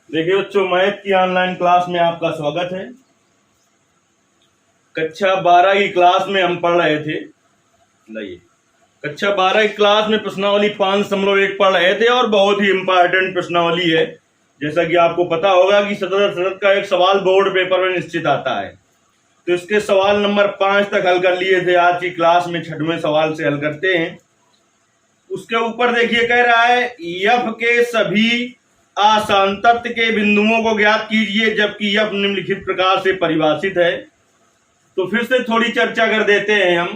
देखिए बच्चों, मैथ की ऑनलाइन क्लास में आपका स्वागत है। कक्षा 12 की क्लास में हम पढ़ रहे थे। लाइए, कक्षा 12 की क्लास में प्रश्नावली 5.1 पढ़ रहे थे और बहुत ही इंपॉर्टेंट प्रश्नावली है। जैसा कि आपको पता होगा कि सतत का एक सवाल बोर्ड पेपर में निश्चित आता है, तो इसके सवाल नंबर 5 तक हल कर लिए थे। आज की क्लास में 6वें सवाल से हल करते हैं। उसके ऊपर देखिए, कह रहा है एफ के सभी आसांतत्य के बिंदुओं को ज्ञात कीजिए जबकि एफ निम्नलिखित प्रकार से परिभाषित है। तो फिर से थोड़ी चर्चा कर देते हैं हम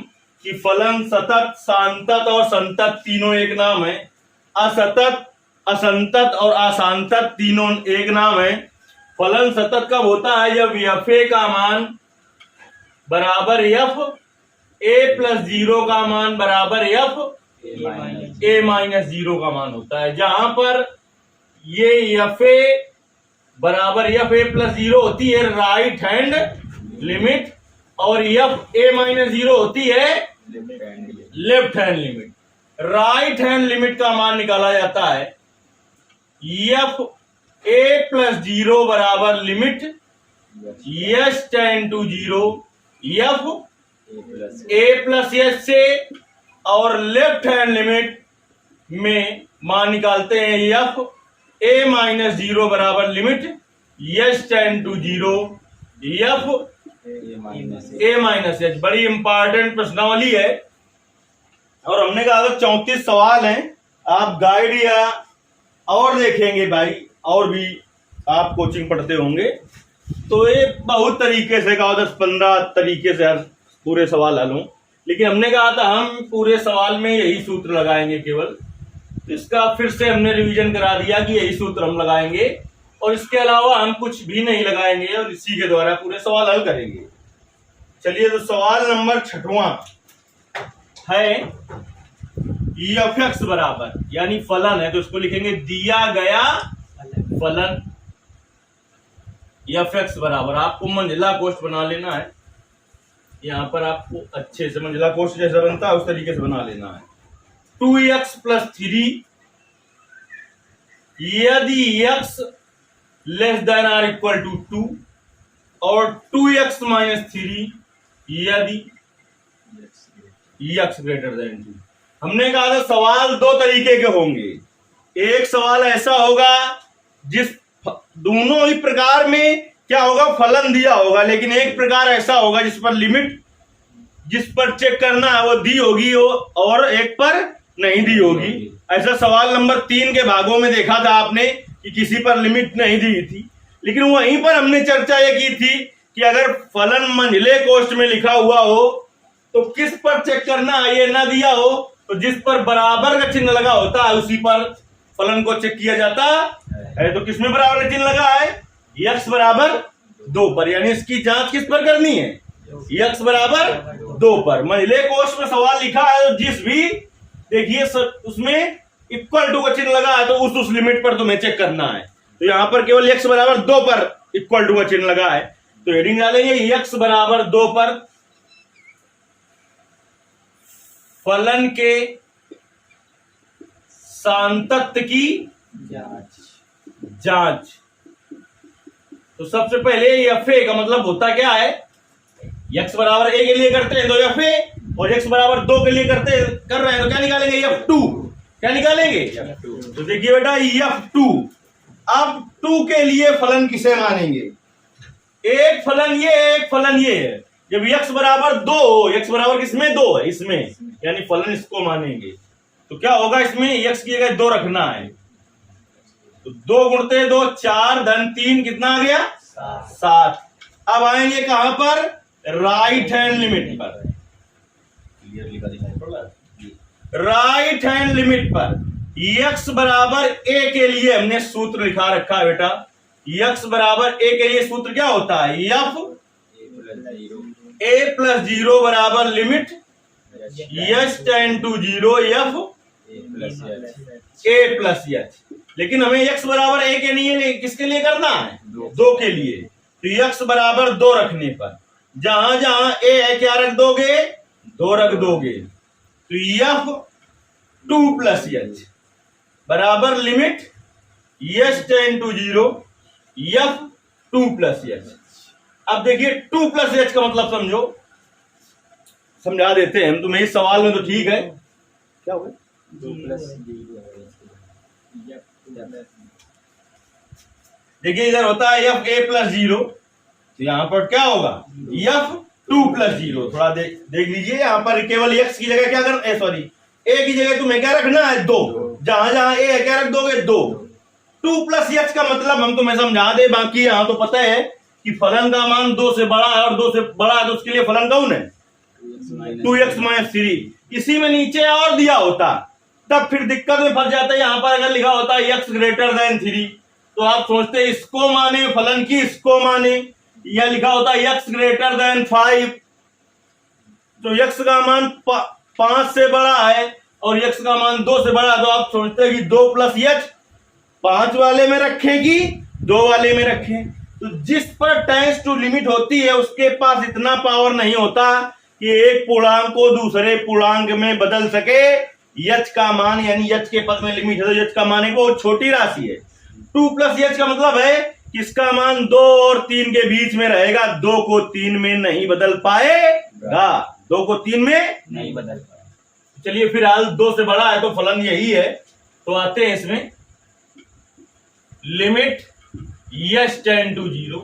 कि फलन, सतत, सांतत और संतत तीनों एक नाम है। असतत, असंतत और असांतत तीनों एक नाम है। फलन सतत कब होता है? जब एफ ए का मान बराबर एफ ए प्लस 0 का मान बराबर एफ ए माइनस 0 का मान होता है। जहां पर ये एफ ए बराबर एफ ए प्लस 0 होती है राइट हैंड लिमिट, और एफ ए माइनस 0 होती है left hand limit. Right hand limit का मान निकाला जाता है एफ ए प्लस 0 बराबर limit s tend to 0 f a plus s से, और लेफ्ट हैंड लिमिट में मान निकालते हैं एफ ए माइनस 0 बराबर limit s tend to 0 f a minus h. बड़ी इंपॉर्टेंट प्रश्नावली है और हमने कहा था 34 सवाल हैं। आप गाइड या और देखेंगे भाई, और भी आप कोचिंग पढ़ते होंगे तो ये बहुत तरीके से कहा, 10-15 तरीके से हर पूरे सवाल हल हों, लेकिन हमने कहा था हम पूरे सवाल में यही सूत्र लगाएंगे केवल। इसका फिर से हमने रिवीजन करा दिया कि यही सूत्र हम लगाएंगे और इसके अलावा हम कुछ भी नहीं लगाएंगे और इसी के द्वारा पूरे सवाल हल करेंगे। चलिए, तो सवाल नंबर 6वां है एफ एक्स बराबर, यानी फलन है तो इसको लिखेंगे दिया गया फलन एफ एक्स बराबर। आपको मंजिला कोष्ठ बना लेना है। यहां पर आपको अच्छे से मंजिला कोष्ठ जैसा बनता है उस तरीके से बना लेना है। 2x प्लस 3 यदि x less than or equal to 2 और 2x माइनस 3 यदि x ग्रेटर देन 2। हमने कहा था सवाल दो तरीके के होंगे। एक सवाल ऐसा होगा जिस दोनों ही प्रकार में क्या होगा, फलन दिया होगा, लेकिन एक प्रकार ऐसा होगा जिस पर लिमिट, जिस पर चेक करना है वो दी होगी और एक पर नहीं दी होगी। ऐसा सवाल नंबर 3 के भागों में देखा था आपने कि किसी पर लिमिट नहीं दी थी, लेकिन वहीं पर हमने चर्चा ये की थी कि अगर फलन मंझले कोष्ठ में लिखा हुआ हो तो किस पर चेक करना है, ये ना दिया हो तो जिस पर बराबर का चिन्ह लगा होता है उसी पर फलन को चेक किया जाता है। तो किसमें बराबर का चिन्ह लगा है? x बराबर 2 पर, यानी इसकी जांच किस पर करनी है? x बराबर 2 पर। मंझले कोष्ठ में सवाल लिखा है तो जिस भी देखिए उसमें इक्वल टू का चिन्ह लगा है तो उस लिमिट पर तुम्हें चेक करना है। तो यहां पर केवल x बराबर 2 पर इक्वल टू का चिन्ह लगा है तो हेडिंग डालेंगे x बराबर 2 पर फलन के सांतत्य की जांच। तो सबसे पहले एफ ए का मतलब होता क्या है? x बराबर a के लिए करते हैं तो एफ ए, और x बराबर 2 के लिए कर रहे हैं तो क्या निकालेंगे? F2। क्या निकालेंगे? तो देखिए बेटा F2। अब 2 के लिए फलन किसे मानेंगे? एक फलन ये है, एक फलन ये है। जब x बराबर 2 हो, x बराबर किसमें? 2 है, इसमें, यानी फलन इसको मानेंगे। तो क्या होगा इसमें? x की जगह 2 रखना है तो 2 गुणते 2 4 धन 3 कितना आ गया? 7। अब आएंगे कहां पर? राइट हैंड लिमिट पर। राइट हैंड लिमिट पर x बराबर a के लिए हमने सूत्र लिखा रखा है बेटा। x बराबर a के लिए सूत्र क्या होता है? f a प्लस 0 बराबर limit s tend to 0 f a plus h। लेकिन हमें x बराबर a के लिए किसके लिए करना है? 2 के लिए। तो x बराबर 2 रखने पर जहां जहां a है क्या रख दोगे? 2 रख दोगे। तो f2 प्लस h बराबर limit s tend to 0 f two plus h. अब देखिए 2 प्लस एच का मतलब समझो, समझा देते हैं हम तुम्हें इस सवाल में, तो ठीक है। क्या होगा? 2 प्लस देखिए इधर होता है एफ ए प्लस 0, तो यहाँ पर क्या होगा एफ 2 प्लस 0। थोड़ा देख लीजिए, यहाँ पर केवल एक्स की जगह क्या करना, सॉरी ए की जगह तुम्हें क्या रखना है 2, जहां जहां ए है क्या रख दोगे 2। 2 प्लस एक्स का मतलब हम तुम्हें समझा दे, बाकी यहाँ तो पता है कि फलन का मान 2 से बड़ा है और 2 से बड़ा है तो उसके लिए फलन कौन है 2x माइनस 3। इसी में नीचे और दिया होता तब फिर दिक्कत में फंस जाता है। यहाँ पर अगर लिखा होता है x ग्रेटर देन 3 तो आप सोचते इसको माने फलन की इसको माने, या लिखा होता है x ग्रेटर देन 5 तो x का मान 5 से बड़ा है और x का मान 2 से बड़ा है, तो आप सोचते हैं कि 2 प्लस h 5 वाले में रखेगी 2 वाले में रखें। तो जिस पर टेंस टू लिमिट होती है उसके पास इतना पावर नहीं होता कि एक पूर्णांक को दूसरे पूर्णांक में बदल सके। h का मान यानी h के पद में लिमिट है तो h का मान एक बहुत छोटी राशि है। 2 प्लस h का मतलब है कि इसका मान 2 और 3 के बीच में रहेगा, 2 को 3 में नहीं बदल पाएगा, 2 को 3 में नहीं बदल पाएगा। चलिए फिलहाल 2 से बड़ा है तो फलन यही है, तो आते हैं इसमें लिमिट यस टेंड टू 0।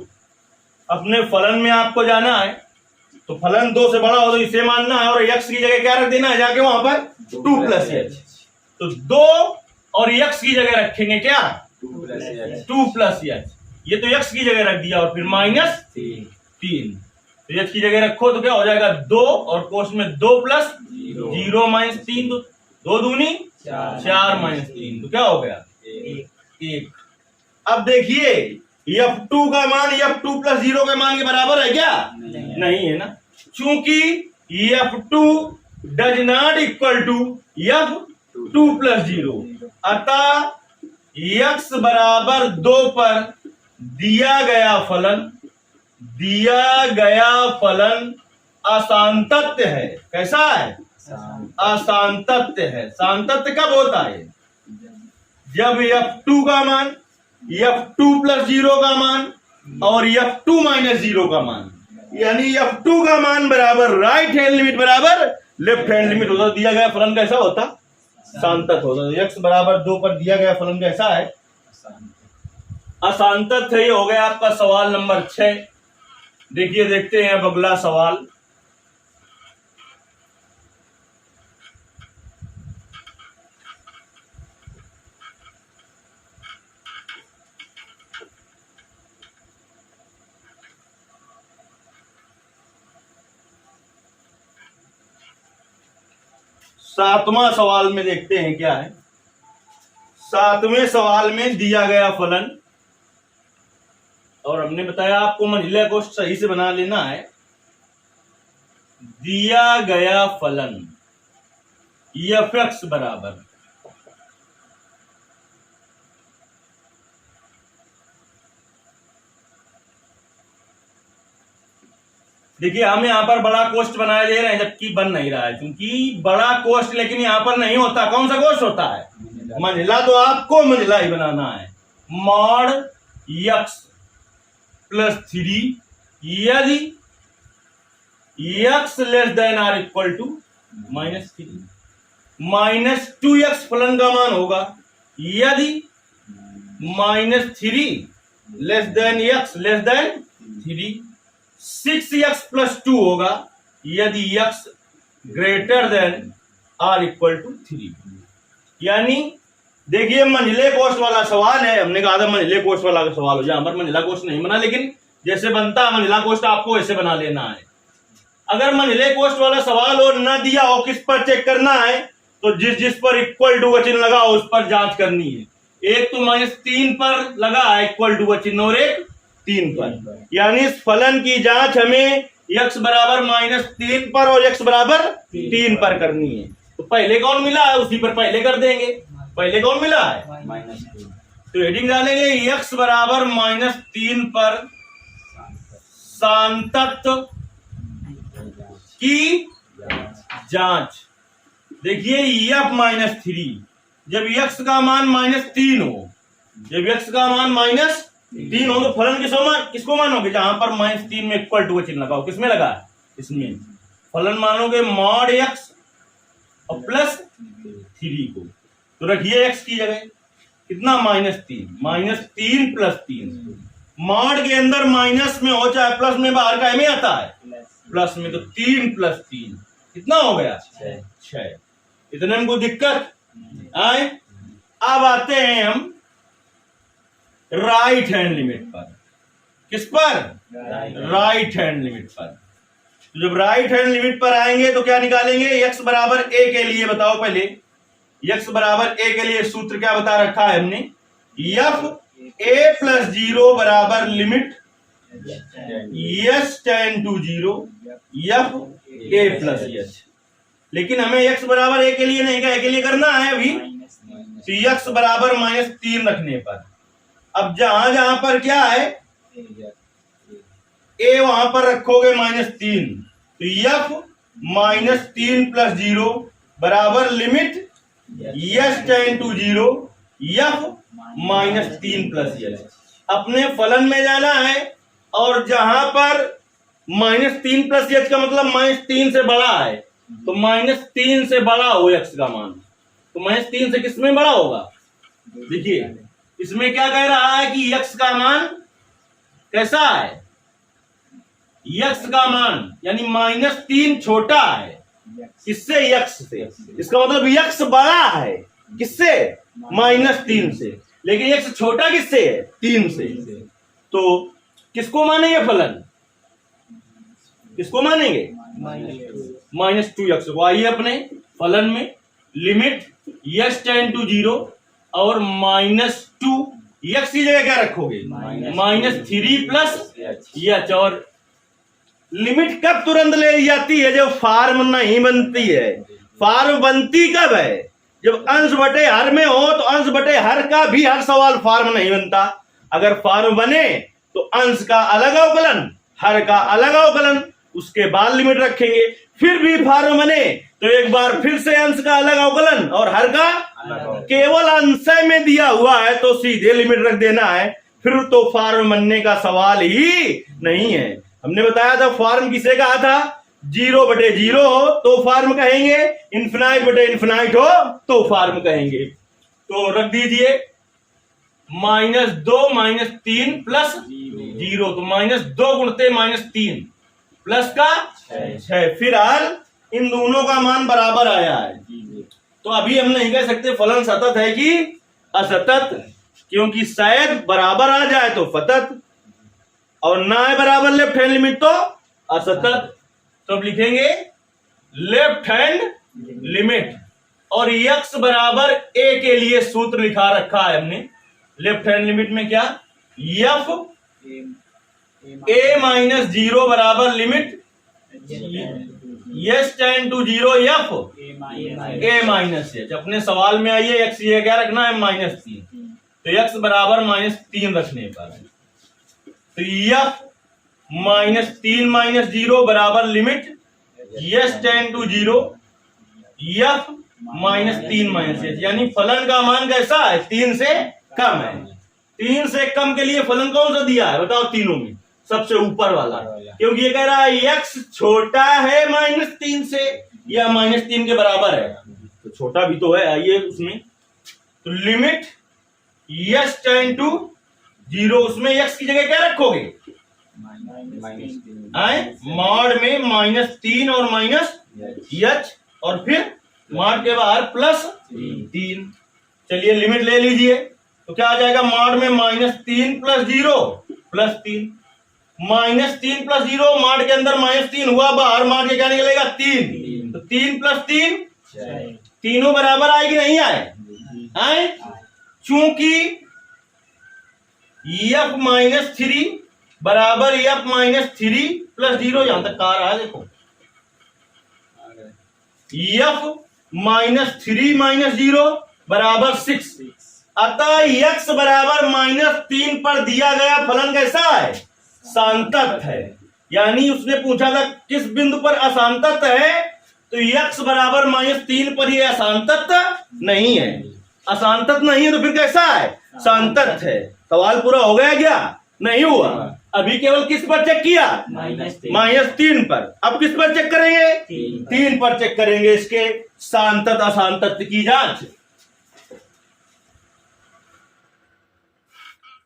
अपने फलन में आपको जाना है तो फलन 2 से बड़ा हो तो इसे मानना है और x की जगह क्या रख देना है जाके वहां पर 2 प्लस एच। तो 2 और x की जगह रखेंगे क्या 2 प्लस एच, ये तो x की जगह रख दिया और फिर माइनस 3 तो h की जगह रखो तो क्या हो जाएगा 2 और कोष्ठ में 2 प्लस 0 माइनस 3 तो 2 दूनी 4 माइनस 3 तो क्या हो गया 1। अब देखिए f2 का मान f2 प्लस 0 के मान के बराबर है क्या नहीं है ना, चूंकि f2 does not equal to f2 plus 0, अतः x बराबर 2 पर दिया गया फलन असांतत्य है। कैसा है असांतत्य है। सांतत्य कब होता है जब f2 का मान f2 प्लस 0 का मान और f2 माइनस 0 का मान, यानी f2 का मान बराबर राइट हैंड लिमिट बराबर लेफ्ट हैंड लिमिट होता, दिया गया फलन कैसा होता सांतत होता। x बराबर 2 पर दिया गया फलन कैसा है असांतत है। ये हो गया आपका सवाल नंबर 6। देखिए देखते हैं अब अगला सवाल। सातवां सवाल में देखते हैं क्या है। सातवें सवाल में दिया गया फलन, और हमने बताया आपको मंजिला को सही से बना लेना है। दिया गया फलन f(x) बराबर देखिए हम यहाँ पर बड़ा कोष्ठ बनाए दे रहे हैं जबकि बन नहीं रहा है, क्योंकि बड़ा कोष्ठ लेकिन यहाँ पर नहीं होता। कौन सा कोष्ठ होता है मंजिला, तो आपको मंजिला ही बनाना है। मॉड x प्लस 3 यदि x less than or equal to -3, -2x फलन का मान होगा यदि -3 less than x less than 3। 6x plus 2 होगा यदि x greater than or equal to 3। यानी देखिए मंजिले कोष्ठ वाला सवाल है, हमने कहा था मंजिले कोष्ठ वाला सवाल हो, जहां पर मंजिला कोष्ठ नहीं बना, लेकिन जैसे बनता है मंजिला कोष्ठ आपको ऐसे बना लेना है। अगर मंजिले कोष्ठ वाला सवाल हो न दिया हो, किस पर चेक करना है, तो जिस पर इक्वल टू का चिन्ह लगा हो उस पर जांच करनी है। एक तो -3 पर लगा है इक्वल टू का चिन्ह और एक 3 पर, यानी इस फलन की जांच हमें x बराबर -3 पर और x बराबर 3 पर करनी है। तो पहले कौन मिला है उसी पर पहले कर देंगे। पहले कौन मिला है -2, तो हेडिंग डालेंगे x बराबर -3 पर सांतत्य की जांच। देखिए f-3 जब x का मान -3 हो, जब x का मान 3 हो तो फलन किसको मानोगे? जहां पर -3 में इक्वल टू का चिन्ह लगाओ, किसमें लगा? इसमें। फलन मानोगे मॉड x और प्लस 3 को, तो रखिए x की जगह कितना? -3 प्लस 3। मॉड के अंदर माइनस में हो चाहे प्लस में, बाहर का में आता है प्लस में, तो 3 प्लस 3 कितना हो गया? 6। इतने में कोई दिक्कत आए? अब आते हैं हम राइट हैंड लिमिट पर। किस पर? राइट हैंड लिमिट पर। तो जब राइट हैंड लिमिट पर आएंगे तो क्या निकालेंगे? x बराबर a के लिए बताओ पहले, x बराबर a के लिए सूत्र क्या बता रखा है हमने? f a प्लस 0 बराबर limit s tend to 0 f a plus h। लेकिन हमें x बराबर a के लिए नहीं, क्या के लिए करना है अभी? तो x बराबर -3 रखने पर, अब जहां जहां पर क्या है a वहां पर रखोगे -3, तो f -3 प्लस 0 बराबर limit s tend to 0 f -3 plus h। अपने फलन में जाना है और जहां पर -3 प्लस h का मतलब -3 से बड़ा है, तो -3 से बड़ा हो x का मान, तो -3 से किसमें बड़ा होगा? देखिए इसमें क्या कह रहा है कि x का मान कैसा है? x का मान यानी -3 छोटा है किससे? x से। इसका मतलब x बड़ा है किससे? -3 से। लेकिन x छोटा किससे है? 3 से। तो किसको मानेंगे फलन? किसको मानेंगे? -2x को। आइए अपने फलन में लिमिट s टेंड टू 0 और -2 x की जगह क्या रखोगे? -3 प्लस h। और लिमिट कब तुरंत ले ली जाती है? जब फॉर्म नहीं बनती है। फॉर्म बनती कब है? जब अंश बटे हर में हो, तो अंश बटे हर का भी हर सवाल फॉर्म नहीं बनता। अगर फॉर्म बने तो अंश का अलग अवकलन, हर का अलग अवकलन, उसके बाद लिमिट रखेंगे। फिर भी फॉर्म बने तो एक बार फिर से अंश का अलग अवकलन और हर का केवल अंश में दिया हुआ है तो सीधे लिमिट रख देना है, फिर तो फॉर्म बनने का सवाल ही नहीं है। हमने बताया था फॉर्म किसे कहा था? 0 बटे 0 हो तो फॉर्म कहेंगे, इन्फिनाइट बटे इन्फिनाइट हो तो फॉर्म कहेंगे। तो रख दीजिए -2 -3 प्लस 0, तो -2 गुणते -3 प्लस का 6। फिलहाल इन दोनों का मान बराबर आया है, तो अभी हम नहीं कह सकते फलन सतत है कि असतत, क्योंकि शायद बराबर आ जाए तो सतत और ना है बराबर लेफ्ट हैंड लिमिट तो असतत। तो अब लिखेंगे लेफ्ट हैंड लिमिट, और x बराबर a के लिए सूत्र लिखा रखा है हमने। लेफ्ट हैंड लिमिट में क्या? f a -0 बराबर limit s tend to 0 f a -h। अपने सवाल में आइए x ये क्या रखना है? -3, तो x बराबर -3 रखने पर, तो f -3 -0 बराबर limit s tend to 0 f -3 -h। यानी फलन का मान कैसा है? 3 से कम है। 3 से कम के लिए फलन कौन सा दिया है बताओ? तीनों में सबसे ऊपर वाला, क्योंकि ये कह रहा है x छोटा है -3 से या -3 के बराबर है, तो छोटा भी तो है। आइए उसमें, तो लिमिट s टेंड टू 0, उसमें x की जगह क्या रखोगे? मॉड में -3 और -h, और फिर मॉड के बाहर +3। चलिए लिमिट ले लीजिए, तो क्या आ जाएगा? मॉड में -3 प्लस 0 +3, -3 प्लस 0, मॉड के अंदर -3 हुआ, बाहर मॉड के क्या निकलेगा? 3, तो 3 + 3 तीनों बराबर आए कि नहीं आए? चूंकि f -3 बराबर f -3 प्लस 0, यहां तक कहा रहा है देखो, f -3 -0 बराबर 6। अतः x बराबर -3 पर दिया गया फलन कैसा है? सांतत है। यानी उसने पूछा था किस बिंदु पर असांतत है, तो x बराबर -3 पर यह असांतत नहीं है। अशांतत नहीं है तो फिर कैसा है? शांतत है। सवाल पूरा हो गया क्या? नहीं हुआ। अभी केवल किस पर चेक किया? -3 पर। अब किस पर चेक करेंगे? 3 पर चेक करेंगे इसके शांतत अशांतत की जांच।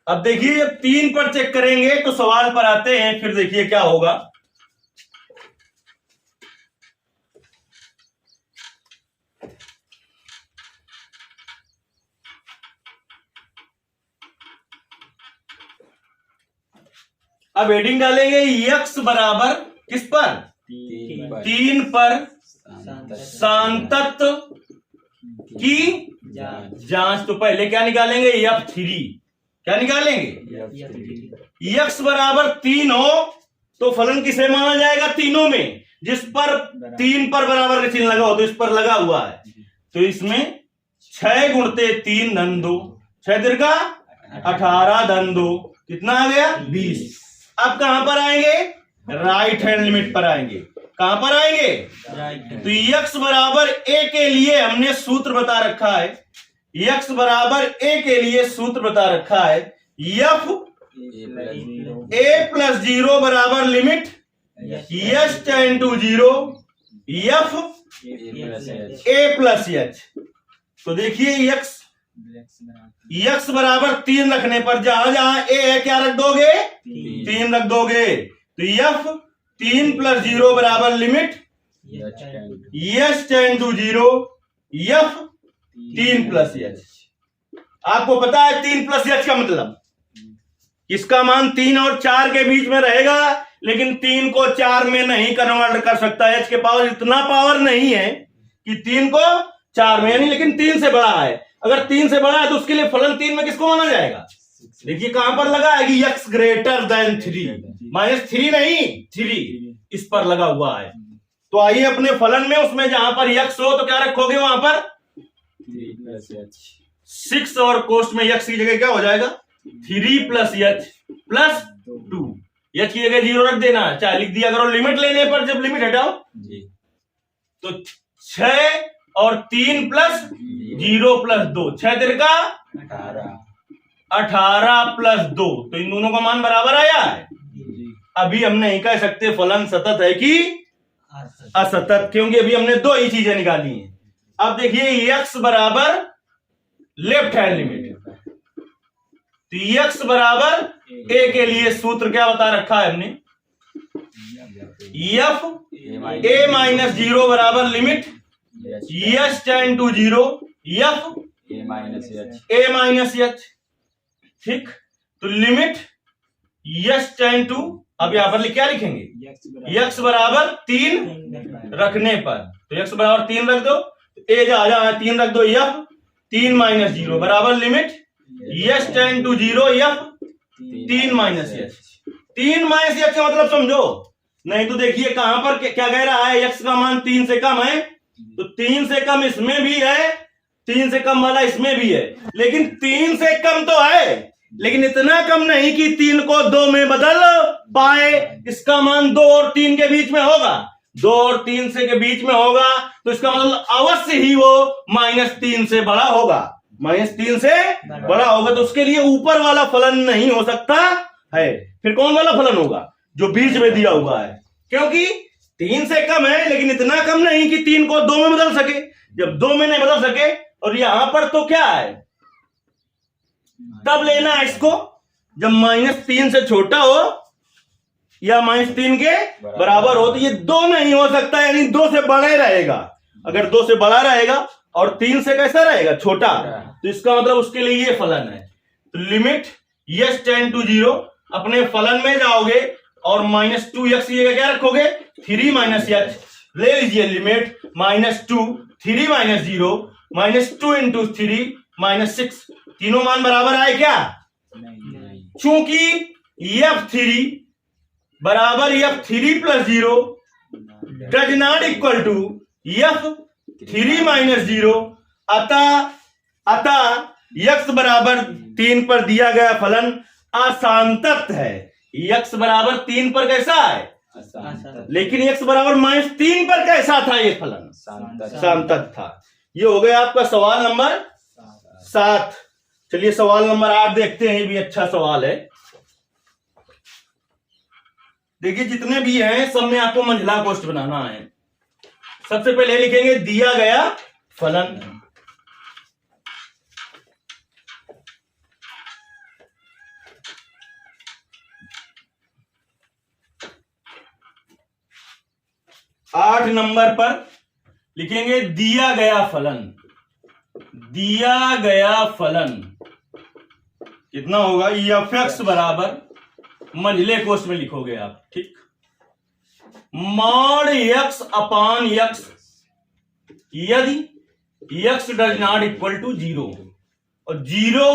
अब देखिए जब 3 पर चेक करेंगे तो सवाल पर आते हैं, फिर देखिए क्या होगा। अब हेडिंग डालेंगे यक्स बराबर किस पर? 3 पर शांतत्व की जांच। तो पहले क्या निकालेंगे? F3। क्या निकालेंगे? यक्स बराबर 3 हो तो फलन किसे माना जाएगा? तीनों में। जिस पर 3 पर बराबर का चिन्ह लगा हो तो इस पर लगा हुआ है, तो इसमें 6 गुणते 3 धन 2, 6 तिरका 18 धन 2, कितना आ गया? 20। अब कहां पर आएंगे? राइट हैंड लिमिट पर आएंगे। कहां पर आएंगे? तो यक्स बराबर ए के लिए हमने सूत्र बता रखा है। यक्स बराबर ए के लिए सूत्र बता रखा है। एफ ए प्लस 0 बराबर limit s tend to 0 f a plus h. तो देखिए यक्स बराबर 3 रखने पर जहां जहां ए है क्या रख दोगे? 3 रख दोगे। तो यफ 3 प्लस 0 बराबर limit s tend to 0 f 3 plus h. आपको पता है 3 प्लस एच का मतलब? इसका मान 3 और 4 के बीच में रहेगा, लेकिन 3 को 4 में नहीं कन्वर्ट कर सकता। एच के पावर इतना पावर नहीं है कि 3 को 4 में, यानी लेकिन 3 से बड़ा है। अगर 3 से बड़ा है तो उसके लिए फलन 3 में किसको माना जाएगा? देखिए कहां पर लगा है कि x ग्रेटर देन 3, -3 नहीं 3 इस पर लगा हुआ है। तो आइए अपने फलन में उसमें जहां पर x हो तो क्या रखोगे? वहां पर 6 और कोष्ठ में x की जगह क्या हो जाएगा? 3 प्लस एच प्लस 2। एच की जगह 0 रख देना, चाहे लिख दिया करो। लिमिट लेने पर जब लिमिट हटाओ तो 6 और 3 प्लस 0 प्लस 2, 6 तिरका 18 प्लस 2, तो इन दोनों का मान बराबर आया है। अभी हम नहीं कह सकते फलन सतत है कि असतत, क्योंकि अभी हमने 2 ही चीजें निकाली हैं। अब देखिए x बराबर लेफ्ट हैंड लिमिट, तो x बराबर a के लिए सूत्र क्या बता रखा है हमने? f a माइनस 0 बराबर limit s tend to 0 f a minus h. ठीक, तो लिमिट यस टेंड टू, अब यहां पर क्या लिखेंगे? x बराबर 3 रखने पर, तो x बराबर 3 रख दो, a जहां 3 रख दो, f 3 माइनस 0 बराबर limit s tend to 0 f 3 minus h. 3 minus h का मतलब समझो, नहीं तो देखिए कहां पर क्या कह रहा है? x का मान 3 से कम है, तो 3 से कम इसमें भी है, 3 से कम वाला इसमें भी है, लेकिन 3 से कम तो है, लेकिन इतना कम नहीं कि 3 को 2 में बदल पाए। इसका मान 2 और 3 के बीच में होगा, 2 और 3 से के बीच में होगा, तो इसका मतलब अवश्य ही वो -3 से बड़ा होगा, -3 से बड़ा होगा। तो उसके लिए ऊपर वाला फलन नहीं हो सकता है। फिर कौन वाला फलन होगा? जो बीच में दिया हुआ है, क्योंकि 3 से कम है लेकिन इतना कम नहीं कि 3 को 2 में बदल सके। जब 2 में नहीं बदल सके, और यहां पर तो क्या है, तब लेना है इसको जब -3 से छोटा हो या -3 के बराबर हो। तो ये 2 नहीं हो सकता, यानी 2 से बड़ा ही रहेगा। अगर 2 से बड़ा रहेगा और 3 से कैसा रहेगा? छोटा, तो इसका मतलब उसके लिए ये फलन है। तो लिमिट यस टेंड टू 0, अपने फलन में जाओगे और -2x की जगह क्या रखोगे? 3 माइनस एच। ले लीजिए लिमिट -2 3 माइनस 0 -2 इंटू 3 -6, तीनों मान बराबर आए क्या? चूंकि f3 बराबर f3 plus 0 does not equal to f3 minus 0, अतः x बराबर 3 पर दिया गया फलन अशांतत है। x बराबर 3 पर कैसा है? लेकिन x बराबर -3 पर कैसा था? ये फलन शांतत था। ये हो गया आपका सवाल नंबर 7। चलिए सवाल नंबर 8 देखते हैं, ये भी अच्छा सवाल है। देखिए जितने भी हैं सब में आपको मंझला कोष्ठ बनाना है। सबसे पहले लिखेंगे दिया गया फलन, आठ नंबर पर लिखेंगे दिया गया फलन। दिया गया फलन कितना होगा, एफ एक्स बराबर मंझले कोष्ठ में लिखोगे आप, ठीक, मॉड एक्स अपान एक्स यदि x does not equal to 0, और 0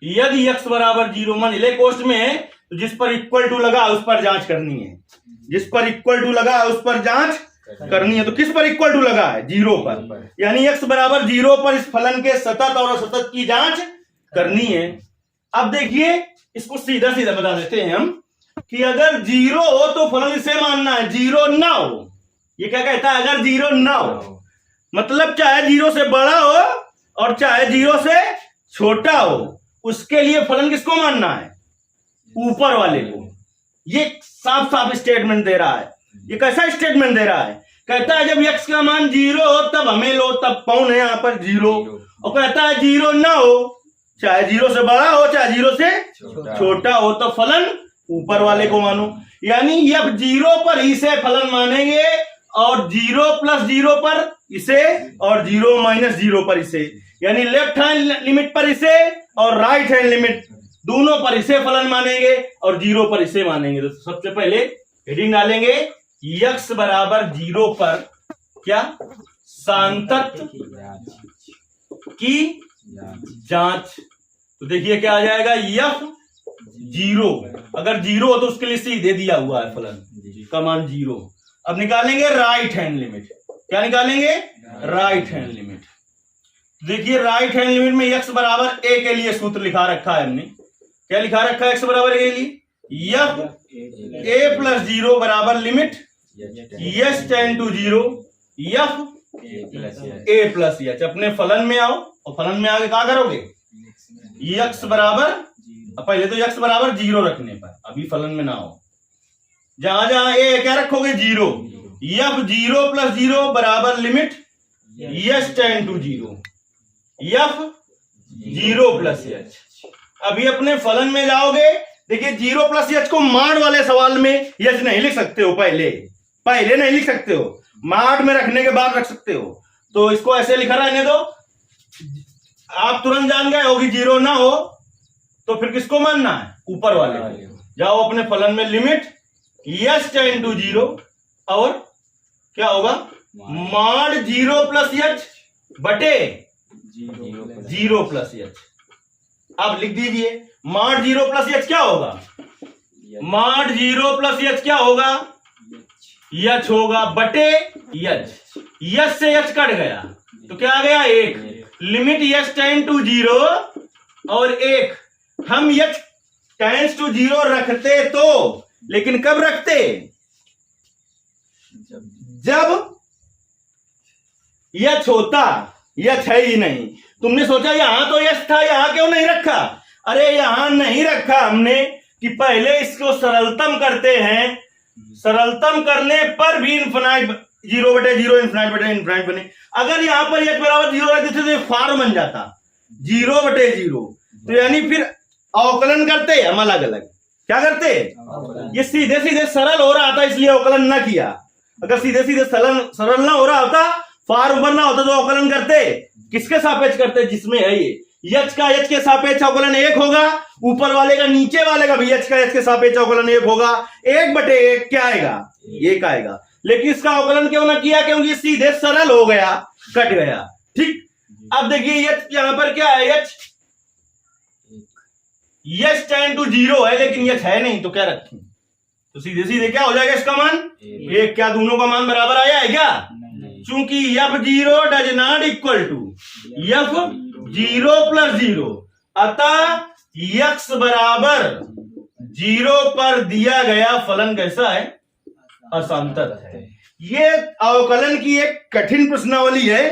यदि एक्स बराबर 0 मंझले कोष्ठ में है तो जिस पर इक्वल टू लगा उस पर जांच करनी है। जिस पर इक्वल टू लगा उस पर जांच करनी है। तो किस पर इक्वल टू लगा है, 0 पर, यानी x बराबर 0 पर इस फलन के सतत और असतत की जांच करनी है। अब देखिए इसको सीधा सीधा बता देते हैं हम कि अगर 0 हो तो फलन इसे मानना है, 0 ना हो। ये क्या कहता है, अगर 0 ना हो मतलब चाहे 0 से बड़ा हो और चाहे 0 से छोटा हो, उसके लिए फलन किसको मानना है, ऊपर वाले को। ये साफ साफ स्टेटमेंट दे रहा है। ये कैसा स्टेटमेंट दे रहा है, कहता है जब x का मान 0 हो तब हमें लो, तब कौन है यहाँ पर 0, और कहता है 0 ना हो, चाहे 0 से बड़ा हो चाहे 0 से छोटा हो, तो फलन ऊपर वाले को मानो। यानी f 0 पर इसे फलन मानेंगे और 0 प्लस 0 पर इसे और 0 माइनस 0 पर इसे, यानी लेफ्ट हैंड लिमिट पर इसे और राइट हैंड लिमिट दोनों पर इसे फलन मानेंगे और 0 पर इसे मानेंगे। तो सबसे पहले हेडिंग डालेंगे x बराबर 0 पर क्या, सांतत्य की जांच। तो देखिए क्या आ जाएगा, f 0 अगर 0 हो तो उसके लिए सीधे दिया हुआ है फलन का मान 0। अब निकालेंगे राइट हैंड लिमिट। क्या निकालेंगे, राइट हैंड लिमिट। देखिए राइट हैंड लिमिट में x बराबर a के लिए सूत्र लिखा रखा है हमने। क्या लिखा रखा है x बराबर a के लिए, f a प्लस 0 बराबर limit s tend to 0 f a plus h। अपने फलन में आओ और फलन में आगे क्या करोगे, x बराबर, पहले तो x बराबर 0 रखने पर, अभी फलन में ना हो, जहां जहां a क्या रखोगे 0, f 0 प्लस 0 बराबर limit s tend to 0 f 0 plus h। अभी अपने फलन में जाओगे, देखिए 0 प्लस h को माड वाले सवाल में h नहीं लिख सकते हो, पहले नहीं लिख सकते हो, माड में रखने के बाद रख सकते हो। तो इसको ऐसे लिखा रहने दो, आप तुरंत जान गए होगी 0 ना हो तो फिर किसको मानना है, ऊपर वाले को। जाओ अपने फलन में लिमिट s टेंड टू 0 और क्या होगा, माड 0 प्लस h बटे 0 प्लस h। अब लिख दीजिए माड 0 प्लस h क्या होगा, माड 0 प्लस h क्या होगा, h होगा बटे h से h कट गया तो क्या आ गया 1, लिमिट s टेंड टू 0 और 1। हम h टेंड्स टू 0 रखते तो, लेकिन कब रखते, जब h होता, h है ही नहीं। तुमने सोचा यहां तो यस था, यहां क्यों नहीं रखा, अरे यहां नहीं रखा हमने कि पहले इसको सरलतम करते हैं, सरलतम करने पर भी इन्फिनाइट 0 बटे 0 इन्फिनाइट बटे इन्फिनाइट बने। अगर यहां पर h बराबर 0 रख देते तो फॉर्म बन जाता 0 बटे 0। तो यानी फिर अवकलन करते हम अलग अलग, क्या करते, ये सीधे सीधे सरल हो रहा था इसलिए अवकलन ना किया। अगर सीधे सीधे सरल ना हो रहा होता, फॉर्म बनना होता तो अवकलन करते, किसके सापेक्ष करते, जिसमें है ये h का h के सापेक्ष अवकलन 1 होगा, ऊपर वाले का नीचे वाले का भी h का h के सापेक्ष अवकलन 1 होगा, 1 बटे 1 क्या आएगा, 1 आएगा। लेकिन इसका अवकलन क्यों ना किया, क्योंकि सीधे सरल हो गया, कट गया, ठीक। अब देखिए h यहां पर क्या है, h टेंड टू 0 है लेकिन h है नहीं तो क्या रखें, तो सीधे सीधे क्या हो जाएगा इसका मान 1। क्या दोनों का मान बराबर आया है क्या, चूंकि f0 does not equal to f0 plus 0, अतः x बराबर 0 पर दिया गया फलन कैसा है, असंतत है। ये अवकलन की एक कठिन प्रश्नावली है,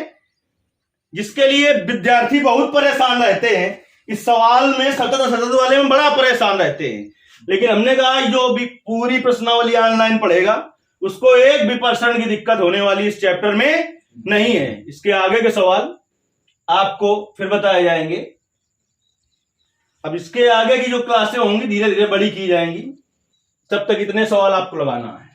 जिसके लिए विद्यार्थी बहुत परेशान रहते हैं। इस सवाल में सतत वाले में बड़ा परेशान रहते हैं, लेकिन हमने कहा जो भी पूरी प्रश्नावली ऑनलाइन पढ़ेगा उसको एक भी % की दिक्कत होने वाली इस चैप्टर में नहीं है। इसके आगे के सवाल आपको फिर बताए जाएंगे। अब इसके आगे की जो क्लासें होंगी धीरे धीरे बड़ी की जाएंगी, तब तक इतने सवाल आपको लगाना है।